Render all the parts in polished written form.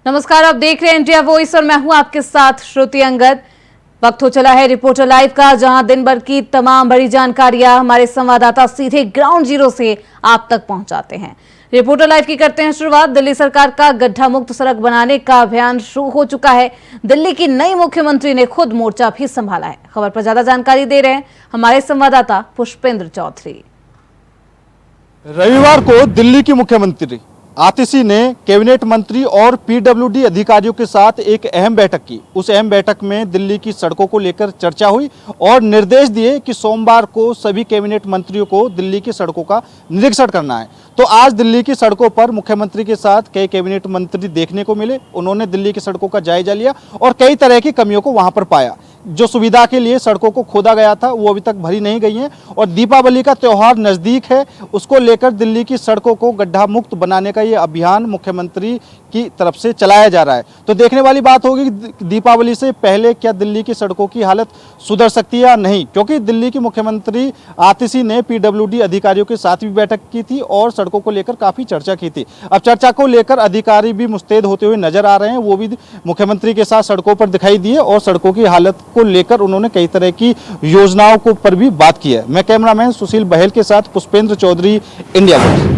नमस्कार, आप देख रहे हैं इंडिया वॉइस और मैं हूं आपके साथ श्रुति अंगद। वक्त हो चला है रिपोर्टर लाइव का, जहां दिन भर की तमाम बड़ी जानकारियां हमारे संवाददाता सीधे ग्राउंड जीरो से आप तक पहुंचाते हैं। रिपोर्टर लाइव की करते हैं शुरुआत। दिल्ली सरकार का गड्ढा मुक्त सड़क बनाने का अभियान शुरू हो चुका है। दिल्ली की नई मुख्यमंत्री ने खुद मोर्चा भी संभाला है। खबर पर ज्यादा जानकारी दे रहे हैं हमारे संवाददाता पुष्पेंद्र चौधरी। रविवार को दिल्ली की मुख्यमंत्री आतिशी ने कैबिनेट मंत्री और पीडब्ल्यूडी अधिकारियों के साथ एक अहम बैठक की। उस अहम बैठक में दिल्ली की सड़कों को लेकर चर्चा हुई और निर्देश दिए कि सोमवार को सभी कैबिनेट मंत्रियों को दिल्ली की सड़कों का निरीक्षण करना है। तो आज दिल्ली की सड़कों पर मुख्यमंत्री के साथ कई कैबिनेट मंत्री देखने को मिले। उन्होंने दिल्ली की सड़कों का जायजा लिया और कई तरह की कमियों को वहां पर पाया। जो सुविधा के लिए सड़कों को खोदा गया था वो अभी तक भरी नहीं गई हैं और दीपावली का त्यौहार नज़दीक है, उसको लेकर दिल्ली की सड़कों को गड्ढा मुक्त बनाने का ये अभियान मुख्यमंत्री की तरफ से चलाया जा रहा है। तो देखने वाली बात होगी दीपावली से पहले क्या दिल्ली की सड़कों की हालत सुधर सकती है या नहीं, क्योंकि दिल्ली की मुख्यमंत्री आतिशी ने पीडब्ल्यूडी अधिकारियों के साथ भी बैठक की थी और सड़कों को लेकर काफ़ी चर्चा की थी। अब चर्चा को लेकर अधिकारी भी मुस्तैद होते हुए नजर आ रहे हैं। वो भी मुख्यमंत्री के साथ सड़कों पर दिखाई दिए और सड़कों की हालत को लेकर उन्होंने कई तरह की योजनाओं को पर भी बात की है। मैं कैमरामैन सुशील बहेल के साथ पुष्पेंद्र चौधरी, इंडिया वॉइस।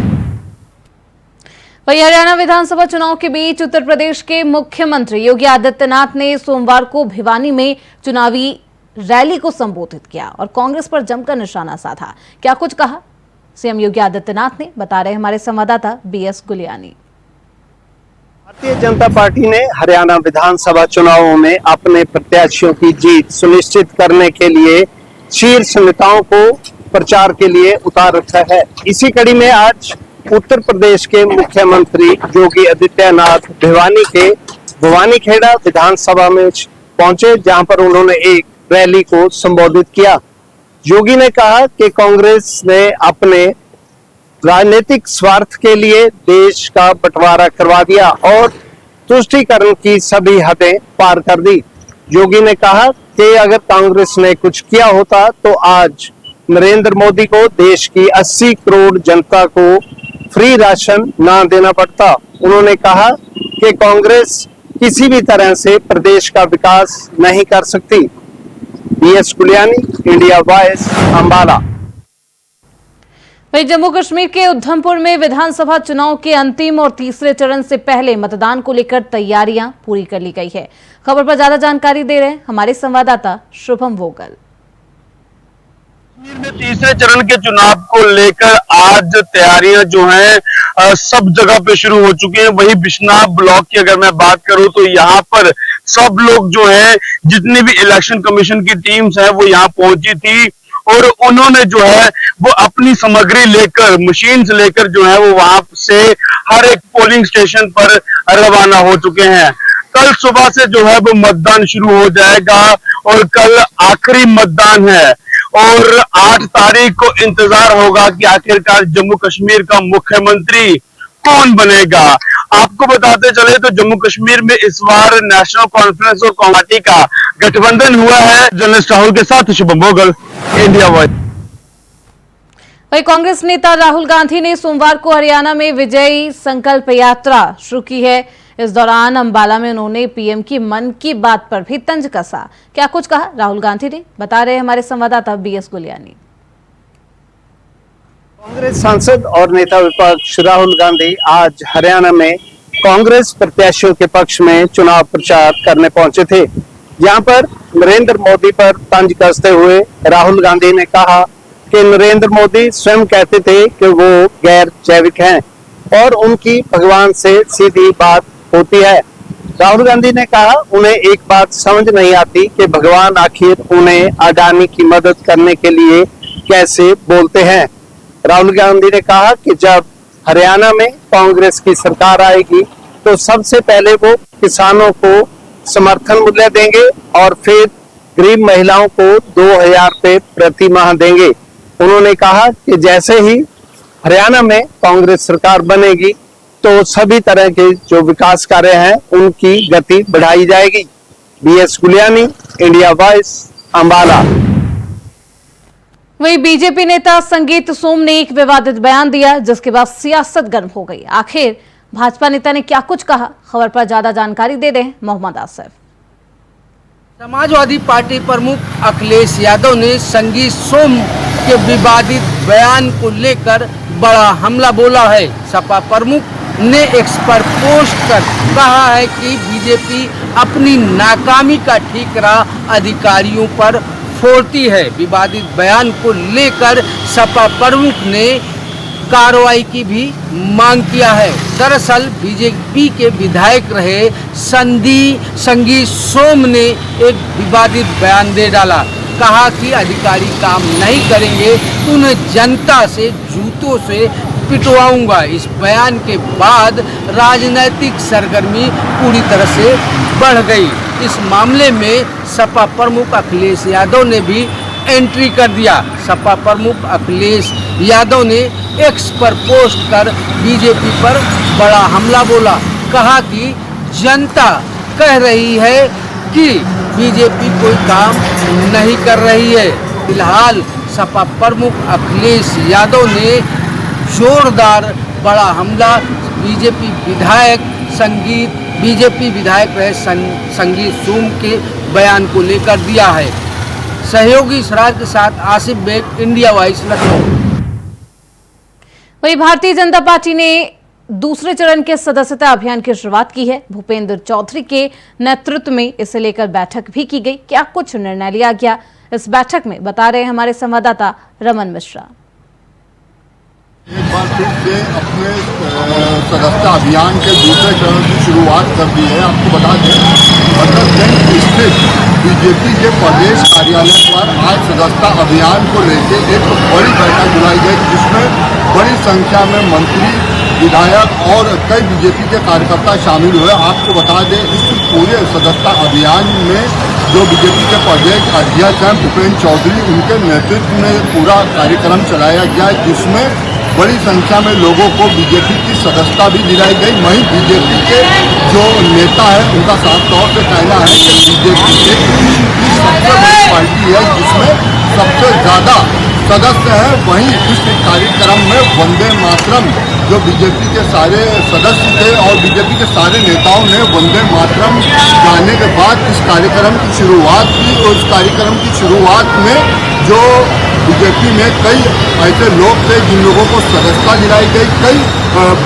वहीं हरियाणा विधानसभा चुनाव के बीच उत्तर प्रदेश के मुख्यमंत्री योगी आदित्यनाथ ने सोमवार को भिवानी में चुनावी रैली को संबोधित किया और कांग्रेस पर जमकर निशाना साधा। क्या कुछ कहा सीएम योगी आदित्यनाथ ने, बता रहे हमारे संवाददाता बीएस गुलियानी। भारतीय जनता पार्टी ने हरियाणा विधानसभा चुनावों में अपने प्रत्याशियों की जीत सुनिश्चित करने के लिए शीर्ष नेताओं को प्रचार के लिए उतार रखा है। इसी कड़ी में आज उत्तर प्रदेश के मुख्यमंत्री योगी आदित्यनाथ भिवानी के भवानीखेड़ा विधानसभा में पहुंचे, जहां पर उन्होंने एक रैली को संबोधित किया। योगी ने कहा कि कांग्रेस ने अपने राजनीतिक स्वार्थ के लिए देश का बंटवारा करवा दिया और तुष्टीकरण की सभी हदें पार कर दी। योगी ने कहा कि अगर कांग्रेस ने कुछ किया होता तो आज नरेंद्र मोदी को देश की 80 करोड़ जनता को फ्री राशन ना देना पड़ता। उन्होंने कहा कि कांग्रेस किसी भी तरह से प्रदेश का विकास नहीं कर सकती। B S Guliani, India voice, Ambala. वहीं जम्मू कश्मीर के उधमपुर में विधानसभा चुनाव के अंतिम और तीसरे चरण से पहले मतदान को लेकर तैयारियां पूरी कर ली गई है। खबर पर ज्यादा जानकारी दे रहे हैं हमारे संवाददाता शुभम वोगल। कश्मीर में तीसरे चरण के चुनाव को लेकर आज तैयारियां जो हैं सब जगह पे शुरू हो चुकी हैं। वही बिश्नाह ब्लॉक की अगर मैं बात करूं तो यहाँ पर सब लोग जो है, जितनी भी इलेक्शन कमीशन की टीम्स हैं वो यहाँ पहुंची थी और उन्होंने जो है वो अपनी सामग्री लेकर, मशीन से लेकर जो है वो वहां से हर एक पोलिंग स्टेशन पर रवाना हो चुके हैं। कल सुबह से जो है वो मतदान शुरू हो जाएगा और कल आखिरी मतदान है और 8 तारीख को इंतजार होगा कि आखिरकार जम्मू कश्मीर का मुख्यमंत्री कौन बनेगा। आपको बताते चले तो जम्मू कश्मीर में इस बार नेशनल कॉन्फ्रेंस और पार्टी का गठबंधन हुआ है। जर्नलिस्ट राहुल के साथ शुभम भोगल, इंडिया वॉइस। वहीं कांग्रेस नेता राहुल गांधी ने सोमवार को हरियाणा में विजयी संकल्प यात्रा शुरू की है। इस दौरान अंबाला में उन्होंने पीएम की मन की बात पर भी तंज कसा। क्या कुछ कहा राहुल गांधी ने, बता रहे हमारे संवाददाता बीएस गुलियानी। कांग्रेस सांसद और नेता विपक्ष राहुल गांधी आज हरियाणा में कांग्रेस प्रत्याशियों के पक्ष में चुनाव प्रचार करने पहुंचे थे। यहां पर नरेंद्र मोदी पर तंज कसते हुए राहुल गांधी ने कहा कि नरेंद्र मोदी स्वयं कहते थे कि वो गैर जैविक हैं और उनकी भगवान से सीधी बात होती है। राहुल गांधी ने कहा उन्हें एक बात समझ नहीं आती कि भगवान आखिर उन्हें अडानी की मदद करने के लिए कैसे बोलते हैं। राहुल गांधी ने कहा कि जब हरियाणा में कांग्रेस की सरकार आएगी तो सबसे पहले वो किसानों को समर्थन मूल्य देंगे और फिर गरीब महिलाओं को 2000 रुपए प्रति माह देंगे। उन्होंने कहा कि जैसे ही हरियाणा में कांग्रेस सरकार बनेगी तो सभी तरह के जो विकास कार्य हैं उनकी गति बढ़ाई जाएगी। B S Guliani, India voice, Ambala. वहीं बीजेपी नेता संगीत सोम ने एक विवादित बयान दिया जिसके बाद सियासत गर्म हो गई। आखिर भाजपा नेता ने क्या कुछ कहा, खबर पर ज्यादा जानकारी दे रहे हैं मोहम्मद आसिफ। समाजवादी पार्टी प्रमुख अखिलेश यादव ने संगीत सोम के विवादित बयान को लेकर बड़ा हमला बोला है। सपा प्रमुख ने एक्स पर पोस्ट कर कहा है कि बीजेपी अपनी नाकामी का ठीकरा अधिकारियों पर फोड़ती है। विवादित बयान को लेकर सपा प्रमुख ने कार्रवाई की भी मांग किया है। दरअसल बीजेपी के विधायक रहे संगीत सोम ने एक विवादित बयान दे डाला। कहा कि अधिकारी काम नहीं करेंगे तो उन्हें जनता से जूतों से पिटवाऊंगा। इस बयान के बाद राजनीतिक सरगर्मी पूरी तरह से बढ़ गई। इस मामले में सपा प्रमुख अखिलेश यादव ने भी एंट्री कर दिया। सपा प्रमुख अखिलेश यादव ने एक्स पर पोस्ट कर बीजेपी पर बड़ा हमला बोला। कहा कि जनता कह रही है कि बीजेपी कोई काम नहीं कर रही है। फिलहाल सपा प्रमुख अखिलेश यादव ने जोरदार बड़ा हमला बीजेपी विधायक रहे संगीत सोम के बयान को लेकर दिया है। सहयोगी सराज के साथ आसिफ बेग, इंडिया वॉइस, लखनऊ। वहीं भारतीय जनता पार्टी ने दूसरे चरण के सदस्यता अभियान की शुरुआत की है। भूपेंद्र चौधरी के नेतृत्व में इसे लेकर बैठक भी की गई। क्या कुछ निर्णय लिया गया, इस बैठक में बता रहे हैं हमारे संवाददाता रमन मिश्रा। एक बार फिर से अपने सदस्यता अभियान के दूसरे चरण की शुरुआत कर दी है। आपको बता दें, बदरगंज स्थित बीजेपी के प्रदेश कार्यालय पर आज सदस्यता अभियान को लेकर एक बड़ी बैठक बुलाई गई, जिसमें बड़ी संख्या में मंत्री, विधायक और कई बीजेपी के कार्यकर्ता शामिल हुए। आपको बता दें, इस पूरे सदस्यता अभियान में जो बीजेपी के प्रदेश अध्यक्ष हैं भूपेंद्र चौधरी, उनके नेतृत्व में पूरा कार्यक्रम चलाया गया, जिसमें बड़ी संख्या में लोगों को बीजेपी की सदस्यता भी दिलाई गई। वहीं बीजेपी के जो नेता है उनका साफ तौर से कहना है कि बीजेपी एक सबसे बड़ी पार्टी है जिसमें सबसे ज़्यादा सदस्य हैं। वहीं इस कार्यक्रम में वंदे मातरम जो बीजेपी के सारे सदस्य थे और बीजेपी के सारे नेताओं ने वंदे मातरम गाने के बाद इस कार्यक्रम की शुरुआत की। और इस कार्यक्रम की शुरुआत में जो बीजेपी में कई ऐसे लोग थे जिन लोगों को सदस्यता दिलाई गई, कई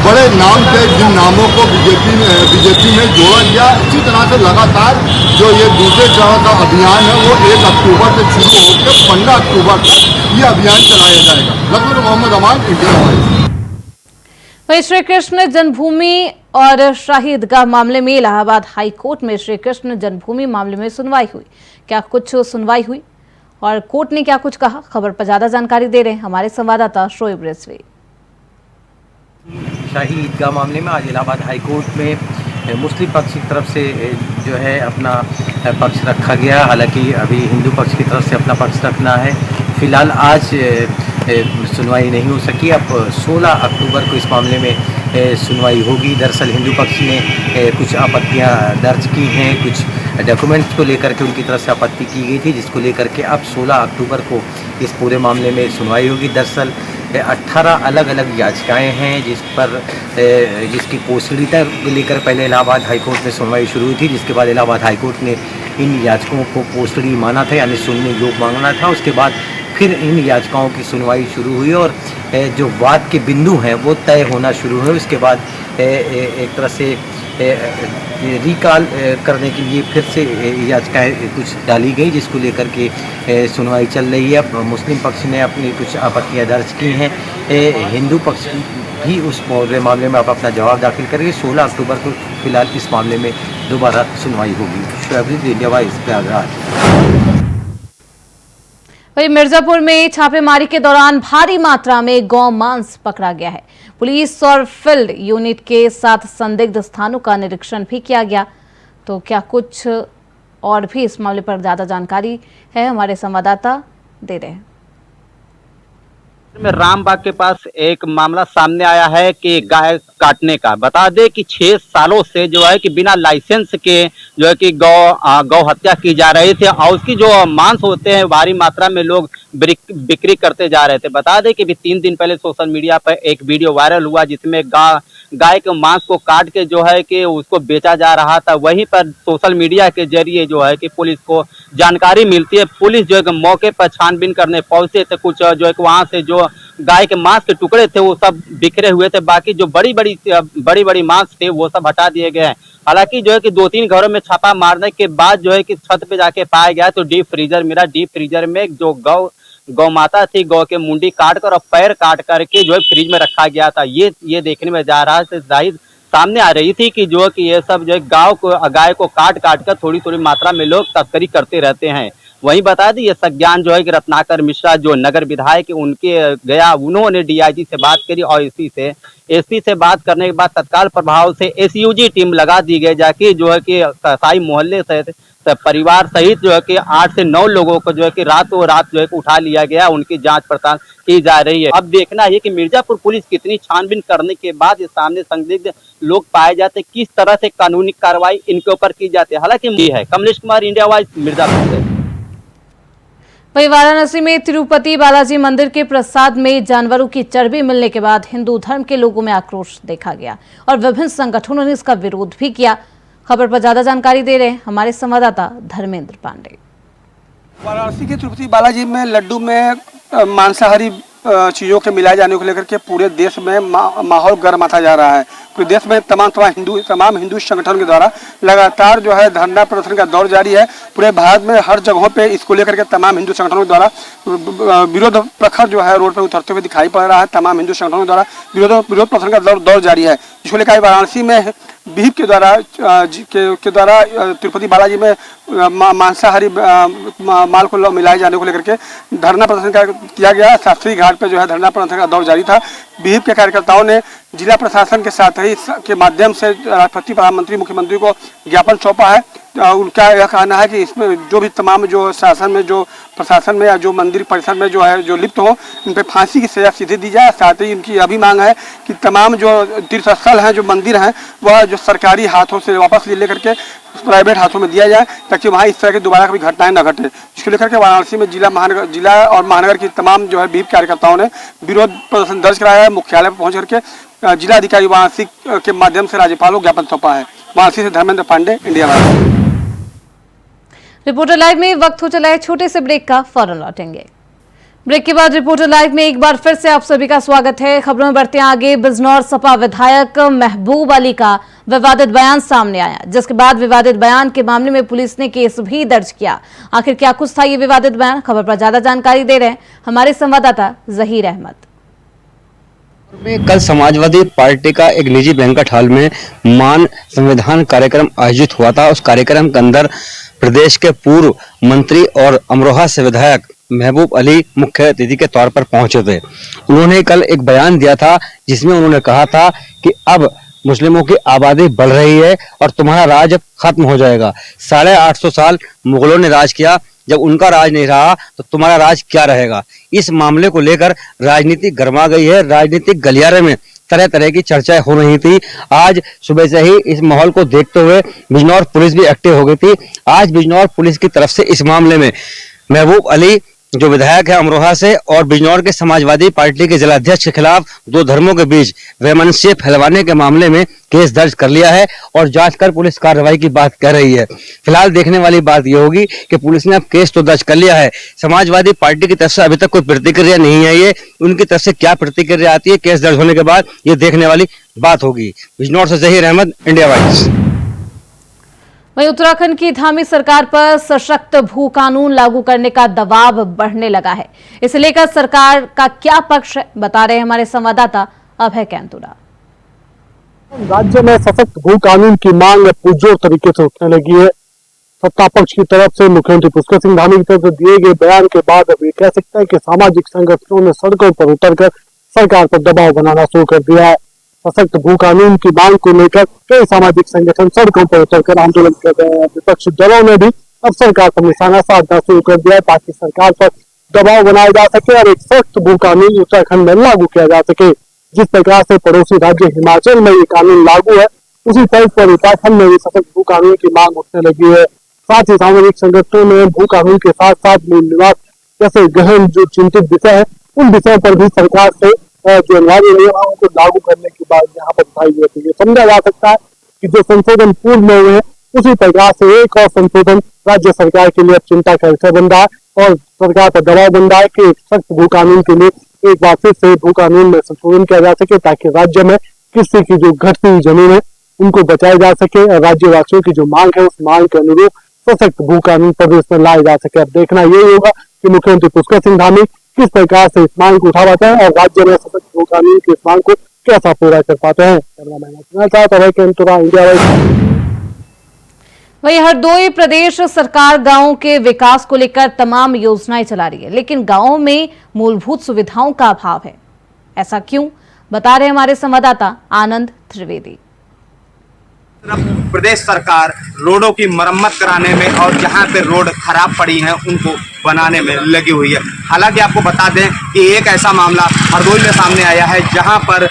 बड़े नाम थे जिन नामों को बीजेपी में जोड़ा गया। इसी तरह से लगातार जो ये दूसरे चरण का अभियान है वो 1 अक्टूबर से शुरू होकर 15 अक्टूबर तक ये अभियान चलाया जाएगा। लखनऊ मोहम्मद अमान, इंडिया वॉइस। वहीं श्री कृष्ण जन्मभूमि और शाही ईदगाह मामले में इलाहाबाद हाई कोर्ट में श्री कृष्ण जन्मभूमि मामले में सुनवाई हुई। क्या कुछ सुनवाई हुई और कोर्ट ने क्या कुछ कहा, खबर पर ज्यादा जानकारी दे रहे हैं हमारे संवाददाता शोएब रिजवी। शाही ईदगाह मामले में आज इलाहाबाद हाई कोर्ट में मुस्लिम पक्ष की तरफ से जो है अपना पक्ष रखा गया। हालांकि अभी हिंदू पक्ष की तरफ से अपना पक्ष रखना है। फिलहाल आज सुनवाई नहीं हो सकी। अब 16 अक्टूबर को इस मामले में सुनवाई होगी। दरअसल हिंदू पक्ष ने कुछ आपत्तियां दर्ज की हैं, कुछ डॉक्यूमेंट्स को लेकर के उनकी तरफ से आपत्ति की गई थी, जिसको लेकर के अब 16 अक्टूबर को इस पूरे मामले में सुनवाई होगी। दरअसल 18 अलग अलग याचिकाएं हैं जिसकी पोस्टरीता लेकर पहले इलाहाबाद हाईकोर्ट में सुनवाई शुरू हुई थी, जिसके बाद इलाहाबाद हाईकोर्ट ने इन याचिकाओं को पोस्टरी माना था, यानी सुनने योग मांगना था। उसके बाद फिर इन याचिकाओं की सुनवाई शुरू हुई और जो वाद के बिंदु हैं वो तय होना शुरू हुए। उसके बाद एक तरह से रिकॉल करने के लिए फिर से याचिकाएं कुछ डाली गई, जिसको लेकर के सुनवाई चल रही है। अब मुस्लिम पक्ष ने अपनी कुछ आपत्तियां दर्ज की हैं, हिंदू पक्ष भी उस मामले में अब अपना जवाब दाखिल करेंगे। 16 अक्टूबर को फिलहाल इस मामले में दोबारा सुनवाई होगी। Shoaib, India voice, Prayagraj. वहीं मिर्जापुर में छापेमारी के दौरान भारी मात्रा में गौ मांस पकड़ा गया है। पुलिस और फील्ड यूनिट के साथ संदिग्ध स्थानों का निरीक्षण भी किया गया। तो क्या कुछ और भी इस मामले पर ज्यादा जानकारी है, हमारे संवाददाता दे रहे हैं। में रामबाग के पास एक मामला सामने आया है कि गाय काटने का। बता दें कि 6 सालों से जो है कि बिना लाइसेंस के जो है कि गौ हत्या की जा रही थी और उसकी जो मांस होते हैं भारी मात्रा में लोग बिक्री करते जा रहे थे। बता दें कि भी 3 दिन पहले सोशल मीडिया पर एक वीडियो वायरल हुआ जिसमें गाय के मांस को काट के जो है कि उसको बेचा जा रहा था। वहीं पर सोशल मीडिया के जरिए जो है कि पुलिस को जानकारी मिलती है। पुलिस जो है कि मौके पर छानबीन करने पहुंचे थे। कुछ जो है कि वहां से जो गाय के मांस के टुकड़े थे वो सब बिखरे हुए थे। बाकी जो बड़ी बड़ी मांस थे वो सब हटा दिए गए हैं। हालांकि जो है कि 2-3 घरों में छापा मारने के बाद जो है कि छत पे जाके पाया गया तो डीप फ्रीजर मिला। डीप फ्रीजर में जो गौ माता थी, गौ के मुंडी काट कर और पैर काट करके जो है फ्रिज में रखा गया था। ये देखने में जा रहा है जाहिर सामने आ रही थी कि जो है कि ये सब जो है गाय को काट कर थोड़ी मात्रा में लोग तस्करी करते रहते हैं। वहीं बता दें ये संज्ञान जो है कि रत्नाकर मिश्रा जो नगर विधायक उनके गया, उन्होंने डीआईजी से बात करी और एसपी से बात करने के बाद तत्काल प्रभाव से एसयूजी टीम लगा दी गई, जाके जो है कि कसाई मोहल्ले से परिवार सहित जो है कि 8 से 9 लोगों को जो है कि रातों रात जो है कि उठा लिया गया। उनकी जांच पड़ताल की जा रही है। अब देखना है कि मिर्जापुर पुलिस कितनी छानबीन करने के बाद ये सामने संदिग्ध लोग पाए जाते, किस तरह से कानूनी कार्रवाई इनके ऊपर की जाती है। हालांकि ये है कमलेश कुमार, इंडिया वाइज, मिर्जापुर से। वहीं वाराणसी में तिरुपति बालाजी मंदिर के प्रसाद में जानवरों की चर्बी मिलने के बाद हिंदू धर्म के लोगों में आक्रोश देखा गया और विभिन्न संगठनों ने इसका विरोध भी किया। खबर पर ज्यादा जानकारी दे रहे हैं हमारे संवाददाता धर्मेंद्र पांडे। वाराणसी के तिरुपति बालाजी में लड्डू में मांसाहारी चीज़ों के मिलाए जाने को लेकर के पूरे देश में माहौल गर्माता जा रहा है। पूरे देश में तमाम हिंदू संगठनों के द्वारा लगातार जो है धरना प्रदर्शन का दौर जारी है। पूरे भारत में हर जगहों पे इसको लेकर के तमाम हिंदू संगठनों के द्वारा विरोध प्रखर जो है रोड पर उतरते हुए दिखाई पड़ रहा है। तमाम हिंदू संगठनों के द्वारा विरोध प्रदर्शन का दौर जारी है। इसको लेकर वाराणसी में बीफ के द्वारा तिरुपति बालाजी में मांसाहारी माल को मिलाए जाने को लेकर के धरना प्रदर्शन किया गया। शास्त्री घाट पे जो है धरना प्रदर्शन का दौर जारी था। बीफ के कार्यकर्ताओं ने जिला प्रशासन के साथ ही के माध्यम से राष्ट्रपति, प्रधानमंत्री, मुख्यमंत्री को ज्ञापन सौंपा है। उनका यह कहना है कि इसमें जो भी तमाम जो शासन में, जो प्रशासन में या जो मंदिर परिसर में जो है जो लिप्त हो, इन पे फांसी की सजा सीधे दी जाए। साथ ही इनकी यह भी मांग है कि तमाम जो तीर्थस्थल हैं, जो मंदिर हैं, वह जो सरकारी हाथों से वापस ले करके प्राइवेट हाथों में दिया जाए, ताकि वहाँ इस तरह की दोबारा कभी घटनाएं न घटे। इसको लेकर के वाराणसी में जिला और महानगर की तमाम जो है बीफ कार्यकर्ताओं ने विरोध प्रदर्शन दर्ज कराया है। मुख्यालय पर पहुंच करके जिलाधिकारी वाराणसी के माध्यम से राज्यपाल को ज्ञापन सौंपा है। वाराणसी से Dharmendra Pandey, India voice. Reporter live में वक्त हो चला है छोटे से ब्रेक का, फौरन लौटेंगे। ब्रेक के बाद रिपोर्टर लाइव में एक बार फिर से आप सभी का स्वागत है। खबरों में बढ़ते हैं आगे। बिजनौर सपा विधायक महबूब अली का विवादित बयान सामने आया, जिसके बाद विवादित बयान के मामले में पुलिस ने केस भी दर्ज किया। आखिर क्या कुछ था ये विवादित बयान, खबर पर ज्यादा जानकारी दे रहे हैं हमारे संवाददाता जहीर अहमद। में कल समाजवादी पार्टी का एक निजी बैंक्वेट हॉल में मान संविधान कार्यक्रम आयोजित हुआ था। उस कार्यक्रम के अंदर प्रदेश के पूर्व मंत्री और अमरोहा से विधायक महबूब अली मुख्य अतिथि के तौर पर पहुंचे थे। उन्होंने कल एक बयान दिया था, जिसमें उन्होंने कहा था कि अब मुस्लिमों की आबादी बढ़ रही है और तुम्हारा राज खत्म हो जाएगा। 850 साल मुगलों ने राज किया, जब उनका राज नहीं रहा तो तुम्हारा राज क्या रहेगा। इस मामले को लेकर राजनीति गर्मा गई है। राजनीतिक गलियारे में तरह तरह की चर्चाएं हो रही थी। आज सुबह से ही इस माहौल को देखते हुए बिजनौर पुलिस भी एक्टिव हो गई थी। आज बिजनौर पुलिस की तरफ से इस मामले में महबूब अली जो विधायक है अमरोहा से और बिजनौर के समाजवादी पार्टी के जिलाध्यक्ष के खिलाफ दो धर्मों के बीच वैमनस्य फैलवाने के मामले में केस दर्ज कर लिया है और जांच कर पुलिस कार्रवाई की बात कह रही है। फिलहाल देखने वाली बात यह होगी कि पुलिस ने अब केस तो दर्ज कर लिया है। समाजवादी पार्टी की तरफ से अभी तक कोई प्रतिक्रिया नहीं आई है। उनकी तरफ से क्या प्रतिक्रिया आती है केस दर्ज होने के बाद, ये देखने वाली बात होगी। बिजनौर से जहीर अहमद, इंडिया वाइज। वहीं उत्तराखंड की धामी सरकार पर सशक्त भू कानून लागू करने का दबाव बढ़ने लगा है। इसे लेकर सरकार का क्या पक्ष है, बता रहे हमारे संवाददाता अभय कैंतुरा। राज्य में सशक्त भू कानून की मांग पुरजोर तरीके से उठने लगी है। सत्ता पक्ष की तरफ से मुख्यमंत्री पुष्कर सिंह धामी की तरफ से दिए गए बयान के बाद अब ये कह सकते हैं कि सामाजिक संगठनों ने सड़कों पर उतरकर सरकार पर दबाव बनाना शुरू कर दिया है। सशक्त भू कानून की मांग को लेकर कई सामाजिक संगठन सड़कों पर उतरकर आंदोलन कर रहे हैं। विपक्षी दलों ने भी अब सरकार पर निशाना साधना शुरू कर दिया है, ताकि सरकार पर दबाव बनाया जा सके और एक सख्त भू कानून उत्तराखंड में लागू किया जा सके। जिस प्रकार से पड़ोसी राज्य हिमाचल में ये कानून लागू है, उसी तर्ज पर उत्तराखंड में भी सशक्त भू कानून की मांग उठने लगी है। साथ ही सामाजिक संगठनों ने भू कानून के साथ साथ मूल निवास जैसे गहन जो चिंतित विषय है, उन विषयों पर भी सरकार से जो अनिवार्य नियम है उनको लागू करने की बात यहाँ पर उठाई गई थी। ये समझा जा सकता है कि जो संशोधन पूर्व में हुए हैं उसी प्रकार से एक और संशोधन राज्य सरकार के लिए चिंता का विषय बन रहा है और सरकार पर दबाव बन रहा है कि एक सख्त भू कानून के लिए एक बार फिर से भू कानून में संशोधन किया जा सके ताकि राज्य में किसी की जो घटती हुई जमीन है उनको बचाया जा सके और राज्यवासियों की जो मांग है उस मांग के अनुरूप सशक्त भू कानून प्रदेश में लाया जा सके। अब देखना यही होगा कि मुख्यमंत्री पुष्कर सिंह धामी किस प्रकार से इस मांग को उठा पाते हैं और राज्य में सशक्त भू कानून की इस मांग को कैसा पूरा कर पाते हैं। India wise. वहीं हरदोई प्रदेश सरकार गांवों के विकास को लेकर तमाम योजनाएं चला रही है, लेकिन गांवों में मूलभूत सुविधाओं का अभाव है। ऐसा क्यों, बता रहे हमारे संवाददाता आनंद त्रिवेदी। प्रदेश सरकार रोडों की मरम्मत कराने में और जहां पे रोड खराब पड़ी हैं उनको बनाने में लगी हुई है। हालांकि आपको बता दें कि एक ऐसा मामला हरदोई में सामने आया है जहां पर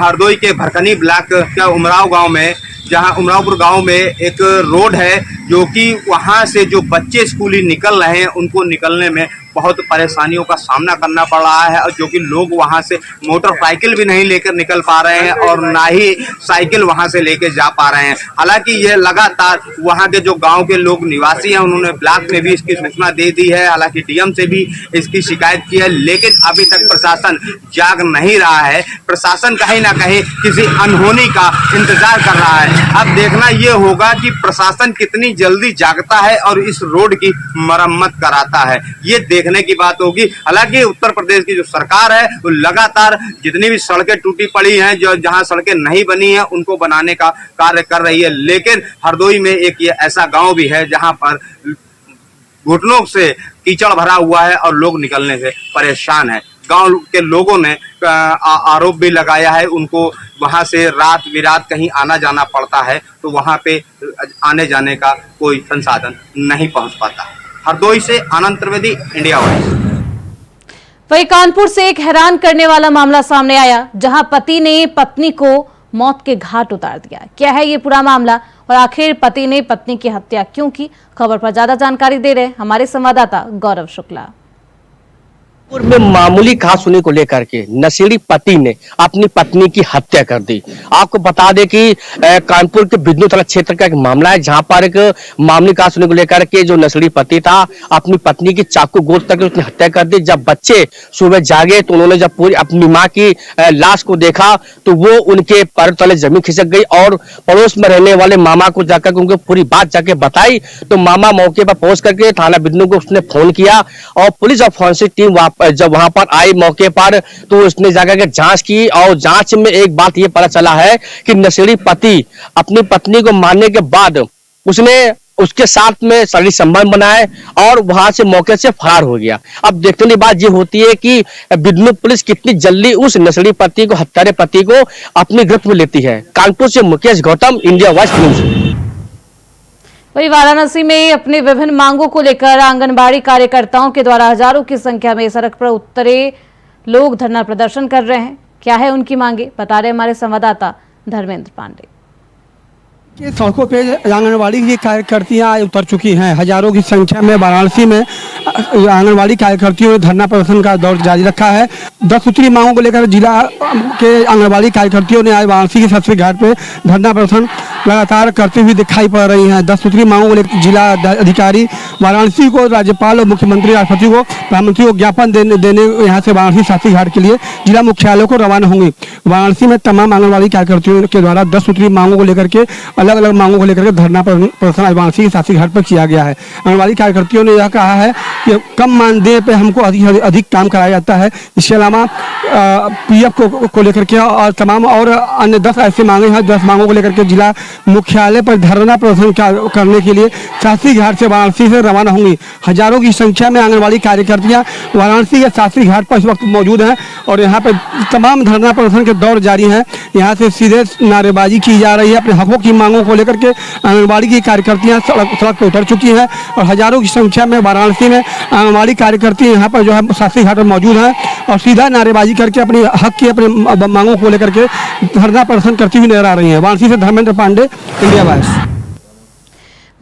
हरदोई के भरकनी ब्लॉक का उमराव गांव में, जहां उमरावपुर गांव में एक रोड है जो कि वहां से जो बच्चे स्कूली निकल रहे हैं उनको निकलने में बहुत परेशानियों का सामना करना पड़ रहा है और जो कि लोग वहां से मोटरसाइकिल भी नहीं लेकर निकल पा रहे हैं और ना ही साइकिल वहां से लेकर जा पा रहे हैं। हालांकि ये लगातार वहां के जो गांव के लोग निवासी हैं उन्होंने ब्लॉक में भी इसकी सूचना दे दी है, हालांकि डीएम से भी इसकी शिकायत की है, लेकिन अभी तक प्रशासन जाग नहीं रहा है। प्रशासन कहीं ना कहीं किसी अनहोनी का इंतजार कर रहा है। अब देखना ये होगा कि प्रशासन कितनी जल्दी जागता है और इस रोड की मरम्मत कराता है, ये देखने की बात होगी। हालांकि उत्तर प्रदेश की जो सरकार है वो लगातार जितनी भी सड़कें टूटी पड़ी हैं, जो जहां सड़कें नहीं बनी हैं उनको बनाने का कार्य कर रही है, लेकिन हरदोई में एक ये ऐसा गांव भी है जहां पर घुटनों से कीचड़ भरा हुआ है और लोग निकलने से परेशान है। गांव के लोगों ने आरोप भी लगाया है, उनको वहां से रात बिरात कहीं आना जाना पड़ता है तो वहां पे आने जाने का कोई संसाधन नहीं पहुंच पाता। हरदोई से आनंद त्रिवेदी, इंडिया वाइज। वहीं कानपुर से एक हैरान करने वाला मामला सामने आया जहां पति ने पत्नी को मौत के घाट उतार दिया। क्या है ये पूरा मामला और आखिर पति ने पत्नी की हत्या क्यों की? खबर पर ज्यादा जानकारी दे रहे हैं हमारे संवाददाता गौरव शुक्ला। में मामूली कहासुनी को लेकर के नशेड़ी पति ने अपनी पत्नी की हत्या कर दी। आपको बता दें कि कानपुर के बिजनू थाना क्षेत्र का एक मामला है जहां पर एक मामूली कहासुनी को लेकर के जो नशेड़ी पति था अपनी पत्नी की चाकू गोद तक उसने हत्या कर दी। जब बच्चे सुबह जागे तो उन्होंने जब पूरी अपनी माँ की लाश को देखा तो वो उनके पैर तले जमीन खिसक गई और पड़ोस में रहने वाले मामा को जाकर उनको पूरी बात जाके बताई तो मामा मौके पर पहुंच करके थाना बिजनू को उसने फोन किया और पुलिस और फॉरेंसिक टीम जब वहां पर आई मौके पर तो उसने जाकर के जांच की और जांच में एक बात ये पता चला है कि नशेड़ी पति अपनी पत्नी को मारने के बाद उसने उसके साथ में शारीरिक संबंध बनाए और वहां से मौके से फरार हो गया। अब देखने की बात ये होती है कि बिजनू पुलिस कितनी जल्दी उस नशेड़ी पति को, हत्यारे पति को अपनी गिरफ्त में लेती है। कानपुर से Mukesh Gautam, India wise news. वहीं वाराणसी में अपनी विभिन्न मांगों को लेकर आंगनबाड़ी कार्यकर्ताओं के द्वारा हजारों की संख्या में सड़क पर उतरे लोग धरना प्रदर्शन कर रहे हैं। क्या है उनकी मांगे, बता रहे हमारे संवाददाता धर्मेंद्र पांडे। कि सड़कों पे आंगनबाड़ी की कार्यकर्तियां उतर चुकी हैं। हजारों की संख्या में वाराणसी में आंगनबाड़ी कार्यकर्तियों ने धरना प्रदर्शन का दौर जारी रखा है। 10 सूत्री मांगों को लेकर जिला के आंगनबाड़ी कार्यकर्तियों ने आज वाराणसी के शास्त्री घाट पे धरना प्रदर्शन लगातार करते हुए दिखाई पड़ रही हैं। 10 सूत्री मांगों को लेकर जिला अधिकारी वाराणसी को, राज्यपाल और मुख्यमंत्री, राष्ट्रपति को, प्रधानमंत्री को ज्ञापन देने यहाँ से वाराणसी शास्त्री घाट के लिए जिला मुख्यालय को रवाना होंगे। वाराणसी में तमाम आंगनबाड़ी कार्यकर्तियों के द्वारा 10 सूत्री मांगों को लेकर के अलग अलग मांगों को लेकर के धरना प्रदर्शन आज वाराणसी के शास्त्री घाट पर किया गया है। आंगनबाड़ी कार्यकर्तियों ने यह कहा है कि कम मानदेय पे हमको अधिक काम कराया जाता है। इसके अलावा पीएफ को लेकर के और तमाम और अन्य 10 ऐसे मांगे हैं। 10 मांगों को लेकर के जिला मुख्यालय पर धरना प्रदर्शन करने के लिए शास्त्री घाट से वाराणसी से रवाना होंगी। हजारों की संख्या में आंगनबाड़ी कार्यकर्तियां वाराणसी के शास्त्री घाट पर इस वक्त मौजूद हैं और यहाँ पर तमाम धरना प्रदर्शन के दौर जारी हैं। यहाँ से सीधे नारेबाजी की जा रही है। अपने हकों की मांगों को लेकर के आंगनबाड़ी की कार्यकर्तियां सड़क पर उतर चुकी हैं और हजारों की संख्या में वाराणसी में आंगनबाड़ी कार्यकर्ती यहाँ पर जो है शास्त्री घाट पर मौजूद हैं और सीधा नारेबाजी करके अपनी हक की अपनी मांगों को लेकर के धरना प्रदर्शन करती हुई नजर आ रही है। वाराणसी से धर्मेंद्र पांडे, इंडिया वाइज।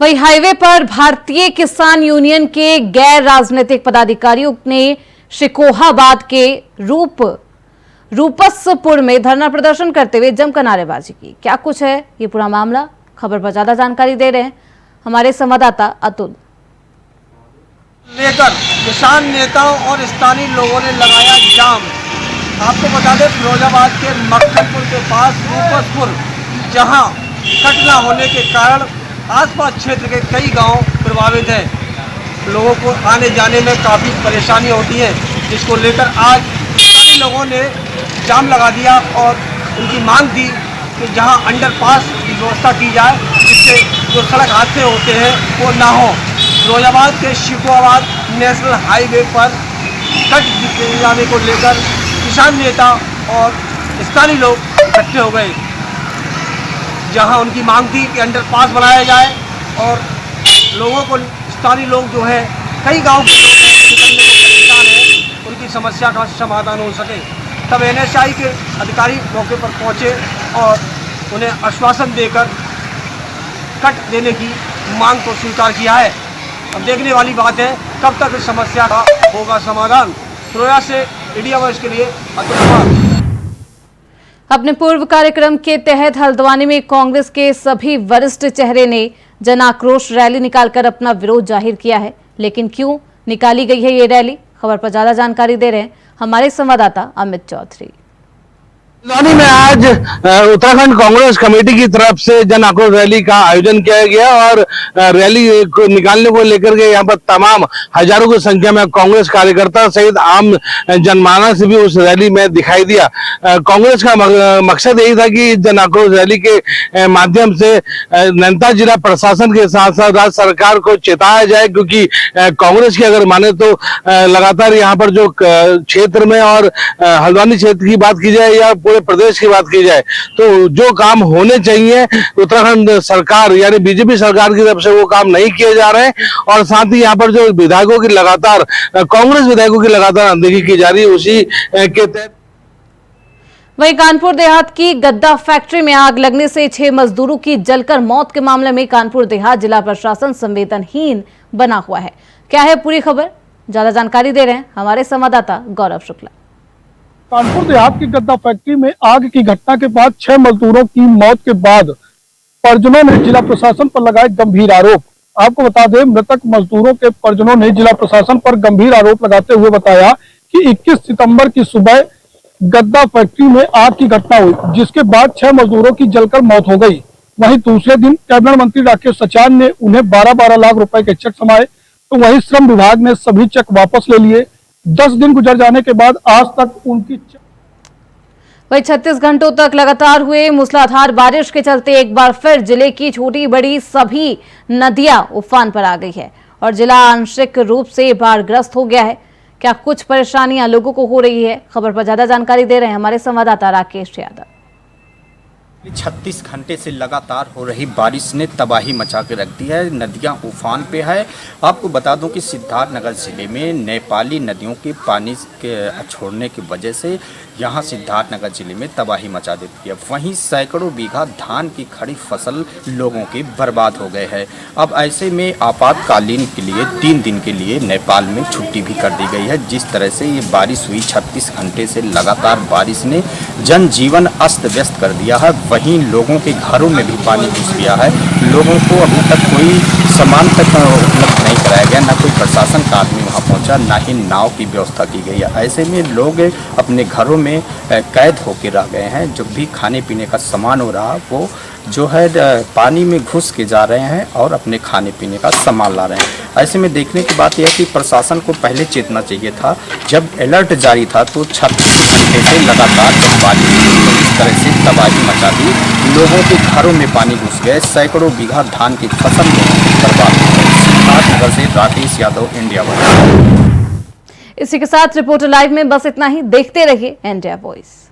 वहीं हाईवे पर भारतीय किसान यूनियन के गैर राजनीतिक पदाधिकारियों ने शिकोहाबाद के रूपसपुर में धरना प्रदर्शन करते हुए जमकर नारेबाजी की। क्या कुछ है ये पूरा मामला, खबर पर ज्यादा जानकारी दे रहे हैं हमारे संवाददाता अतुल। लेकर किसान नेताओं और स्थानीय लोगों ने लगाया जाम। आपको बता दें फिरोजाबाद के मक्खनपुर के पास रूपसपुर, जहां कट न होने के कारण आसपास क्षेत्र के कई गांव प्रभावित हैं। लोगों को आने जाने में काफ़ी परेशानी होती है, जिसको लेकर आज स्थानीय लोगों ने जाम लगा दिया और उनकी मांग थी कि जहां अंडरपास की व्यवस्था की जाए, जिससे जो सड़क हादसे होते हैं वो ना हो। फिरोजाबाद के शिकोहाबाद नेशनल हाईवे पर कट जाने को लेकर किसान नेता और स्थानीय लोग इकट्ठे हो गए, जहां उनकी मांग थी कि अंडरपास बनाया जाए और लोगों को, स्थानीय लोग जो है कई गांव के निकलने को परेशान हैं, उनकी समस्या का समाधान हो सके। तब NHAI के अधिकारी मौके पर पहुंचे और उन्हें आश्वासन देकर कट देने की मांग को स्वीकार किया है। अब देखने वाली बात है कब तक इस समस्या का होगा समाधान। फिरोजा से इंडिया वॉइस के लिए अतुल कुमार। अपने पूर्व कार्यक्रम के तहत हल्द्वानी में कांग्रेस के सभी वरिष्ठ चेहरे ने जन आक्रोश रैली निकालकर अपना विरोध जाहिर किया है। लेकिन क्यों निकाली गई है ये रैली, खबर पर ज्यादा जानकारी दे रहे हैं हमारे संवाददाता अमित चौधरी। हल्द्वानी में आज उत्तराखंड कांग्रेस कमेटी की तरफ से जन आक्रोश रैली का आयोजन किया गया और रैली को निकालने को लेकर के यहाँ पर तमाम हजारों की संख्या में कांग्रेस कार्यकर्ता सहित आम जनमानस भी उस रैली में दिखाई दिया। कांग्रेस का मकसद यही था कि जन आक्रोश रैली के माध्यम से नैनीताल जिला प्रशासन के साथ साथ राज्य सरकार को चेताया जाए, क्योंकि कांग्रेस की अगर माने तो लगातार यहाँ पर जो क्षेत्र में और हल्द्वानी क्षेत्र की बात की जाए या प्रदेश की बात की जाए तो जो काम होने चाहिए उत्तराखंड सरकार यानी बीजेपी सरकार की तरफ से वो काम नहीं किए जा रहे हैं। और साथ ही यहाँ पर जो विधायकों की लगातार कांग्रेस विधायकों की लगातार अनदेखी की जा रही है, उसी के तहत वहीं कानपुर देहात की गद्दा फैक्ट्री में आग लगने से 6 मजदूरों की जलकर मौत के मामले में कानपुर देहात जिला प्रशासन संवेदनहीन बना हुआ है। क्या है पूरी खबर, ज्यादा जानकारी दे रहे हैं हमारे संवाददाता गौरव शुक्ला। कानपुर देहात की गद्दा फैक्ट्री में आग की घटना के बाद 6 मजदूरों की मौत के बाद परिजनों ने जिला प्रशासन पर लगाए गंभीर आरोप। आपको बता दें मृतक मजदूरों के परिजनों ने जिला प्रशासन पर गंभीर आरोप लगाते हुए बताया कि 21 सितंबर की सुबह गद्दा फैक्ट्री में आग की घटना हुई, जिसके बाद 6 मजदूरों की जलकर मौत हो गई। वहीं दूसरे दिन कैबिनेट मंत्री राकेश सचान ने उन्हें 12-12 लाख रुपए के चेक सौंपे, तो वहीं श्रम विभाग ने सभी चेक वापस ले लिए। 10 दिन गुजर जाने के बाद आज तक उनकी वही 36 घंटों तक लगातार हुए मूसलाधार बारिश के चलते एक बार फिर जिले की छोटी बड़ी सभी नदियां उफान पर आ गई है और जिला आंशिक रूप से बाढ़ग्रस्त हो गया है। क्या कुछ परेशानियां लोगों को हो रही है, खबर पर ज्यादा जानकारी दे रहे हैं हमारे संवाददाता राकेश यादव। 36 घंटे से लगातार हो रही बारिश ने तबाही मचा के रख दी है। नदियां उफान पे है। आपको बता दूं कि सिद्धार्थनगर जिले में नेपाली नदियों के पानी के छोड़ने की वजह से यहां सिद्धार्थनगर जिले में तबाही मचा देती है। वहीं सैकड़ों बीघा धान की खड़ी फसल लोगों की बर्बाद हो गए हैं। अब ऐसे में आपातकालीन के लिए 3 दिन के लिए नेपाल में छुट्टी भी कर दी गई है। जिस तरह से ये बारिश हुई, 36 घंटे से लगातार बारिश ने जनजीवन अस्त व्यस्त कर दिया है। वहीं लोगों के घरों में भी पानी घुस गया है। लोगों को अभी तक कोई सामान तक उपलब्ध नहीं कराया गया, न कोई प्रशासन का आदमी वहां पहुंचा, न ही नाव की व्यवस्था की गई है। ऐसे में लोग अपने घरों में कैद होकर रह गए हैं। जो भी खाने पीने का सामान हो रहा वो जो है पानी में घुस के जा रहे हैं और अपने खाने पीने का सामान ला रहे हैं। ऐसे में देखने की बात यह है कि प्रशासन को पहले चेतना चाहिए था। जब अलर्ट जारी था तो 36 घंटे से लगातार जब बारिश तो इस तरह से तबाही मचा दी। लोगों के घरों में पानी घुस गए, सैकड़ों बीघा धान की फसल बर्बाद हो गई। सिद्धार्थनगर से राकेश यादव, इंडिया वॉइस। इसी के साथ रिपोर्टर लाइव में बस इतना ही। देखते रहिए इंडिया वॉइस।